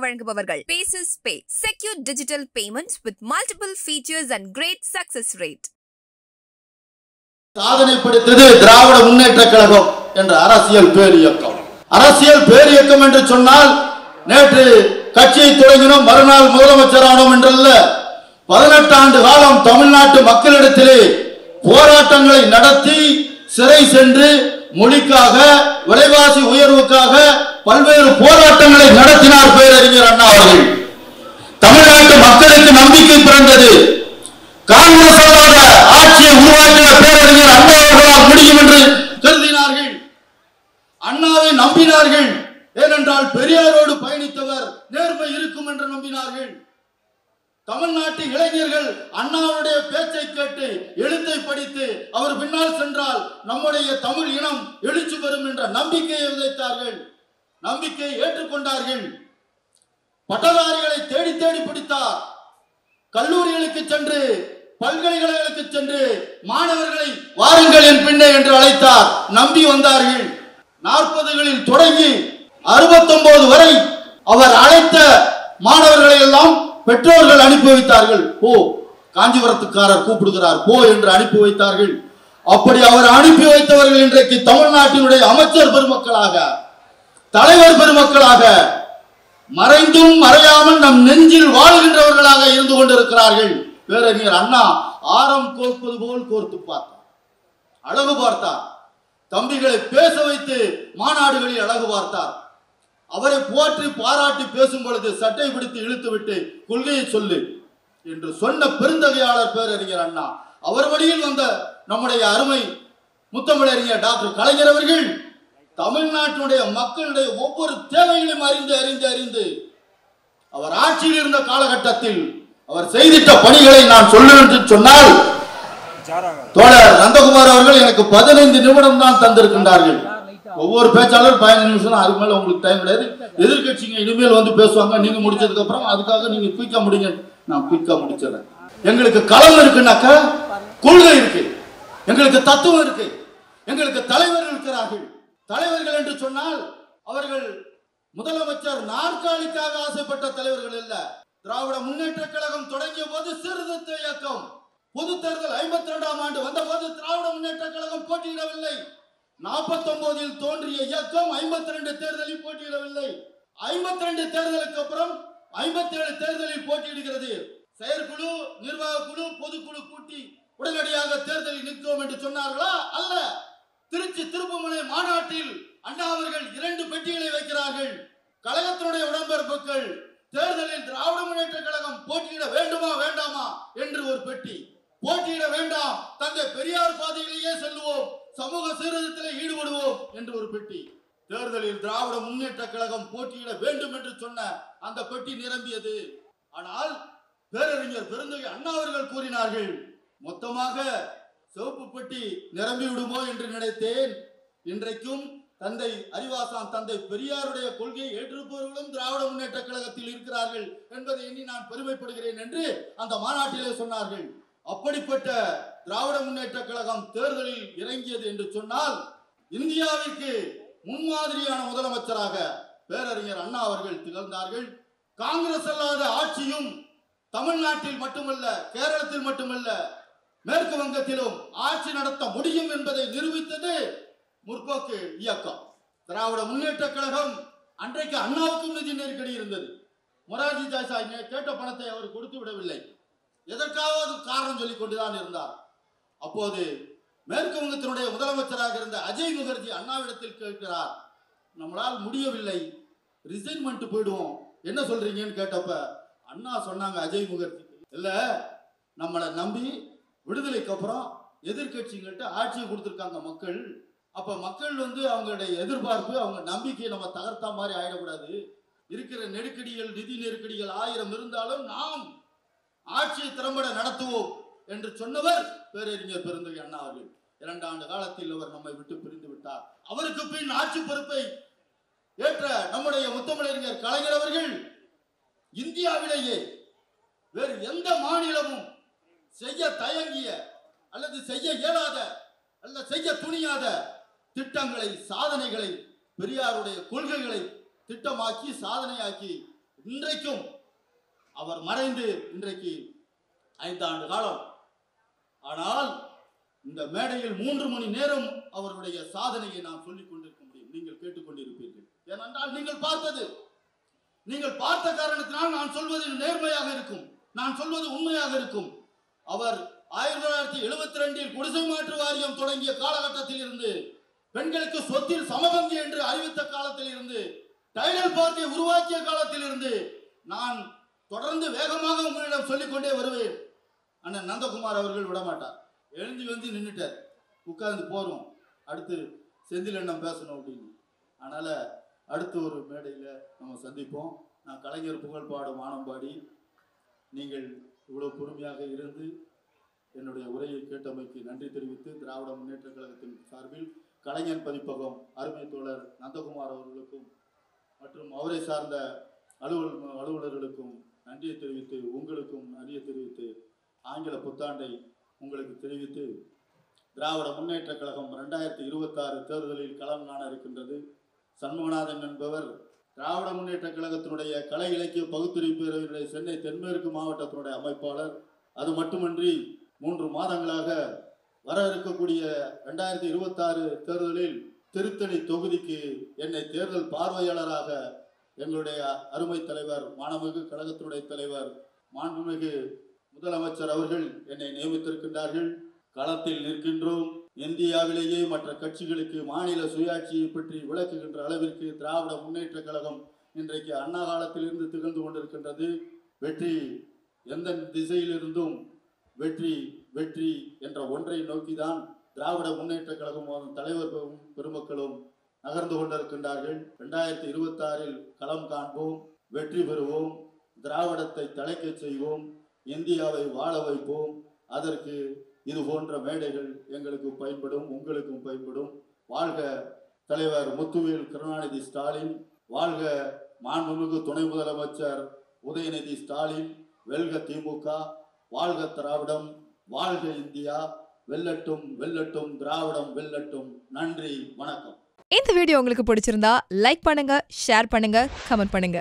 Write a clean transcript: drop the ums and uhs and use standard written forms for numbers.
வழங்குபவர்கள் Paces Pay, secure digital payments with multiple features and great success rate. சாதனை படைத்தது திராவிட முன்னேற்ற கழகம் என்ற அரசியல் பேரியக்கம். அரசியல் பேரியக்கம் என்று சொன்னால் நேற்று கட்சியை தொடங்கினோம், மறுநாள் முதலமைச்சரானோம் என்றல்ல. 18 ஆண்டு காலம் தமிழ்நாட்டு மக்களிடத்திலே போராட்டங்களை நடத்தி சிறை சென்று மொழிக்காக, விலைவாசி உயர்வுக்காக பல்வேறு போராட்டங்களை நடத்தினார் பேரறிஞர் அண்ணா அவர்கள். தமிழ்நாட்டு மக்களுக்கு நம்பிக்கை பிறந்தது. காங்கிரஸ் அல்லாத ஆட்சியை உருவாக்கிய பேரறிஞர் அண்ணா அவர்களால் முடியும் என்று கருதினார்கள். அண்ணாவை நம்பினார்கள். ஏனென்றால் பெரியாரோடு பயணித்தவர், நேர்மை இருக்கும் என்று நம்பினார்கள். தமிழ்நாட்டு இளைஞர்கள் அண்ணாவுடைய பேச்சை கேட்டு எழுத்தை படித்து அவர் பின்னால் சென்றால் நம்முடைய தமிழ் இனம் எழுச்சி பெறும் என்ற நம்பிக்கையை விதைத்தார்கள். நம்பிக்கையை ஏற்றுக்கொண்டார்கள். பட்டதாரிகளை தேடி தேடி பிடித்தார். கல்லூரிகளுக்கு சென்று, பல்கலைக்கழகங்களுக்கு சென்று மாணவர்களை வாருங்கள் என் பின்னே என்று அழைத்தார். நம்பி வந்தார்கள். 40களில் தொடங்கி 69 வரை அவர் அழைத்த மாணவர்களை எல்லாம் பெற்றோர்கள் அனுப்பி வைத்தார்கள். போ, காஞ்சிபுரத்துக்காரர் கூப்பிடுகிறார், போ என்று அனுப்பி வைத்தார்கள். அப்படி அவர் அனுப்பி வைத்தவர்கள் இன்றைக்கு தமிழ்நாட்டினுடைய அமைச்சர் பெருமக்களாக, தலைவர் பெருமக்களாக, மறைந்தும் மறையாமல் நம் நெஞ்சில் வாழ்கின்றவர்களாக இருந்து கொண்டிருக்கிறார்கள். பேரறிஞர் அண்ணா ஆரம் கோர்ப்பது போல் கோர்த்து பார்த்தார், அழகு பார்த்தார். தம்பிகளை பேச வைத்து மாநாடுகளில் அழகு பார்த்தார். அவரை போற்றி பாராட்டி பேசும் பொழுது சட்டை பிடித்து இழுத்து விட்டு கொள்கையை சொல்லு என்று சொன்ன பெருந்தகையாளர் பேரறிஞர் அண்ணா. அவர் வழியில் வந்த நம்முடைய அருமை முத்தமிழறிஞர் டாக்டர் கலைஞர் அவர்கள் தமிழ்நாட்டினுடைய மக்களுடைய ஒவ்வொரு தேவைகளையும் அறிந்து அறிந்து அறிந்து அவர் ஆட்சியில் இருந்த காலகட்டத்தில் அவர் செய்திட்ட பணிகளை நான் சொல்லுவேன் சொன்னால், தோழர் நந்தகுமார் அவர்கள் எனக்கு 15 நிமிடம் தான் தந்திருக்கின்றார்கள். ஒவ்வொரு பேச்சாளர் 15 நிமிஷம், அதுக்கு மேல உங்களுக்கு டைம் கிடையாது. எதிர்கட்சிங்க இனிமேல் வந்து பேசுவாங்க, நீங்க முடிச்சதுக்கு அப்புறம் அதுக்காக நீங்க குயிக்கா முடிங்க. நான் குயிக்கா முடிச்சிடறேன். எங்களுக்கு களம் இருக்குனாக்கா கொள்கை இருக்கு, எங்களுக்கு தத்துவம் இருக்கு, எங்களுக்கு தலைவர்கள் இருக்கிறார்கள். தலைவர்கள் என்று சொன்னால் அவர்கள் முதலமைச்சர் நாற்காலிக்காக ஆசைப்பட்ட தலைவர்கள் இல்ல. திராவிட முன்னேற்ற கழகம் தொடங்கிய போது சீர்திருத்த இயக்கம், பொது தேர்தல் 52ஆம் ஆண்டு வந்த போது திராவிட முன்னேற்ற கழகம் போட்டியிடவில்லை. 49இல் தோன்றிய இயக்கம் 52 தேர்தலில் போட்டியிடவில்லை. 52 தேர்தலுக்கு அப்புறம் 57 தேர்தலில் போட்டியிடுகிறது. செயற்குழு, நிர்வாக குழு, பொதுக்குழு கூட்டி உடனடியாக தேர்தலில் நிற்கும் என்று சொன்னார்களா? அல்ல. திருச்சி திருப்புமுனை மாநாட்டில் அண்ணா அவர்கள் 2 பெட்டிகளை வைக்கிறார்கள். கழகத்தினுடைய உடன்பிறப்புகள் தேர்தலில் திராவிட முன்னேற்ற கழகம் போட்டியிட வேண்டுமா வேண்டாமா என்று ஒரு பெட்டி, போட்டியிட வேண்டாம், தந்தை பெரியார் பாதையிலேயே செல்லுவோம், சமூக சீர்திருத்தத்தில் ஈடுபடுவோம் என்று ஒரு பெட்டி. தேர்தலில் திராவிட முன்னேற்ற கழகம் போட்டியிட வேண்டும் என்று சொன்ன அந்த பெட்டி நிரம்பியது. ஆனால் பேரறிஞர் பெருந்தகை அண்ணா அவர்கள் கூறினார்கள், மொத்தமாக சிவப்பு பெட்டி நிரம்பி விடுமோ என்று நினைத்தேன். இன்றைக்கும் தந்தை அறிவாசான், தந்தை பெரியாருடைய கொள்கையை ஏற்றிருப்பவர்களும் திராவிட முன்னேற்ற கழகத்தில் இருக்கிறார்கள் என்பதை எண்ணி நான் பெருமைப்படுகிறேன் என்று அந்த மாநாட்டிலே சொன்னார்கள். அப்படிப்பட்ட திராவிட முன்னேற்ற கழகம் தேர்தலில் இறங்கியது என்று சொன்னால், இந்தியாவிற்கு முன்மாதிரியான முதலமைச்சராக பேரறிஞர் அண்ணா அவர்கள் திகழ்ந்தார்கள். காங்கிரஸ் அல்லாத ஆட்சியும் தமிழ்நாட்டில் மட்டுமல்ல, கேரளத்தில் மட்டுமல்ல, மேற்கு வங்கத்திலும் ஆட்சி நடத்த முடியும் என்பதை நிரூபித்தது முற்போக்கு இயக்கம். திராவிட முன்னேற்ற கழகம் அன்றைக்கு அண்ணாவுக்கும் நிதி நெருக்கடி இருந்தது. மொரார்ஜி தேசாய் கேட்ட பணத்தை அவர் கொடுத்து விடவில்லை. எதற்காவது காரணம் சொல்லிக் கொண்டுதான் இருந்தார். அப்போது மேற்கு வங்கத்தினுடைய முதலமைச்சராக இருந்த அஜய் முகர்ஜி அண்ணாவிடத்தில் கேட்கிறார், நம்மளால் முடியவில்லை, ரிசைன்மெண்ட் போயிடுவோம், என்ன சொல்றீங்கன்னு கேட்டப்ப அண்ணா சொன்னாங்க, அஜய் முகர்ஜி இல்ல, நம்மளை நம்பி விடுதலைக்கு அப்புறம் எதிர்கட்சிகள்கிட்ட ஆட்சியை கொடுத்துருக்காங்க மக்கள். அப்ப மக்கள் அவங்களுடைய எதிர்பார்ப்பு, அவங்க நம்பிக்கையை நம்ம தகர்த்தா மாதிரி ஆயிடக்கூடாது. இருக்கிற நெருக்கடிகள், நிதி நெருக்கடிகள் 1000 இருந்தாலும் நாம் ஆட்சியை திறம்பட நடத்துவோம் என்று சொன்னவர் பேரறிஞர் பெருந்தகை அண்ணா அவர்கள். 2 ஆண்டு காலத்தில் அவர் நம்மை விட்டு பிரிந்து விட்டார். அவருக்கு பின் ஆட்சி பொறுப்பை ஏற்ற நம்முடைய முத்தமிழறிஞர் கலைஞர் அவர்கள் இந்தியாவிலேயே வேறு எந்த மாநிலமும் செய்ய தயங்கிய அல்லது செய்ய இயலாத அல்ல செய்ய துணியாத திட்டங்களை, சாதனைகளை, பெரியாருடைய கொள்கைகளை திட்டமாக்கி சாதனையாக்கி இன்றைக்கும் அவர் மறைந்து இன்றைக்கு 5 ஆண்டு காலம். ஆனால் இந்த மேடையில் 3 மணி நேரம் அவருடைய சாதனையை நான் சொல்லிக் கொண்டிருக்க முடியும். நீங்கள் கேட்டுக்கொண்டிருப்பீர்கள். ஏனென்றால் நீங்கள் பார்த்த காரணத்தினால் நான் சொல்வது நேர்மையாக இருக்கும், நான் சொல்வது உண்மையாக இருக்கும். அவர் 1972 குடிசை மாற்று வாரியம் தொடங்கிய காலகட்டத்தில் இருந்து, பெண்களுக்கு சொத்தில் சமபங்கு என்று அறிவித்த காலத்தில் இருந்து, டைலர் பார்ட்டியை உருவாக்கிய காலத்தில் இருந்து நான் தொடர்ந்து வேகமாக உங்களிடம் சொல்லிக்கொண்டே வருவேன். அண்ணன் நந்தகுமார் அவர்கள் விடமாட்டார். எழுந்து வந்து நின்றுட்டார், உட்கார்ந்து போறோம், அடுத்து செந்தில் அண்ணன் பேசணும் அப்படின்னு. அதனால அடுத்து ஒரு மேடையில் நம்ம சந்திப்போம். நான் கலைஞர் புகழ் பாடும் வானம்பாடி. நீங்கள் இவ்வளவு பொறுமையாக இருந்து என்னுடைய உரையை கேட்டமைக்கு நன்றி தெரிவித்து, திராவிட முன்னேற்ற கழகத்தின் சார்பில் கலைஞர் பதிப்பகம் அருமை தோழர் நந்தகுமார் அவர்களுக்கும் மற்றும் அவரை சார்ந்த அலுவலர்களுக்கும் நன்றியை தெரிவித்து, உங்களுக்கும் நன்றியை தெரிவித்து, ஆங்கில புத்தாண்டை உங்களுக்கு தெரிவித்து, திராவிட முன்னேற்ற கழகம் 2026 தேர்தலில் களம் காண இருக்கின்றது. சண்முகநாதன் என்பவர் திராவிட முன்னேற்ற கழகத்தினுடைய கலை இலக்கிய பகுத்தறிவு பேரவையினுடைய சென்னை தென்மேற்கு மாவட்டத்தினுடைய அமைப்பாளர். அது மட்டுமன்றி 3 மாதங்களாக வர இருக்கக்கூடிய 2026 தேர்தலில் திருத்தணி தொகுதிக்கு என்னை தேர்தல் பார்வையாளராக எங்களுடைய அருமை தலைவர், மாண்புமிகு கழகத்தினுடைய தலைவர், மாண்புமிகு முதலமைச்சர் அவர்கள் என்னை நியமித்திருக்கின்றார்கள். களத்தில் நிற்கின்றோம். இந்தியாவிலேயே மற்ற கட்சிகளுக்கு மாநில சுயாட்சியை பற்றி விளக்குகின்ற அளவிற்கு திராவிட முன்னேற்ற கழகம் இன்றைக்கு அண்ணா காலத்திலிருந்து திகழ்ந்து கொண்டிருக்கின்றது. வெற்றி எந்த திசையிலிருந்தும் வெற்றி வெற்றி என்ற ஒன்றை நோக்கிதான் திராவிட முன்னேற்ற கழகம் தலைவர் பெருமக்களும் நகர்ந்து கொண்டிருக்கின்றார்கள். 2026 களம் காண்போம், வெற்றி பெறுவோம், திராவிடத்தை தலைக்க செய்வோம், இந்தியாவை வாழ வைப்போம். அதற்கு இது போன்ற மேடைகள் எங்களுக்கு பயன்படும், உங்களுக்கும் பயன்படும். வாழ்க தலைவர் முத்துவேல் கருணாநிதி ஸ்டாலின், வாழ்க மாண்புமிகு துணை முதலமைச்சர் உதயநிதி ஸ்டாலின், வெல்க திமுக, வாழ்க திராவிடம், வாழ்க இந்தியா, வெல்லட்டும் வெல்லட்டும் திராவிடம் வெல்லட்டும். நன்றி, வணக்கம். இந்த வீடியோ உங்களுக்கு பிடிச்சிருந்தா லைக் பண்ணுங்க, ஷேர் பண்ணுங்க, கமெண்ட் பண்ணுங்க.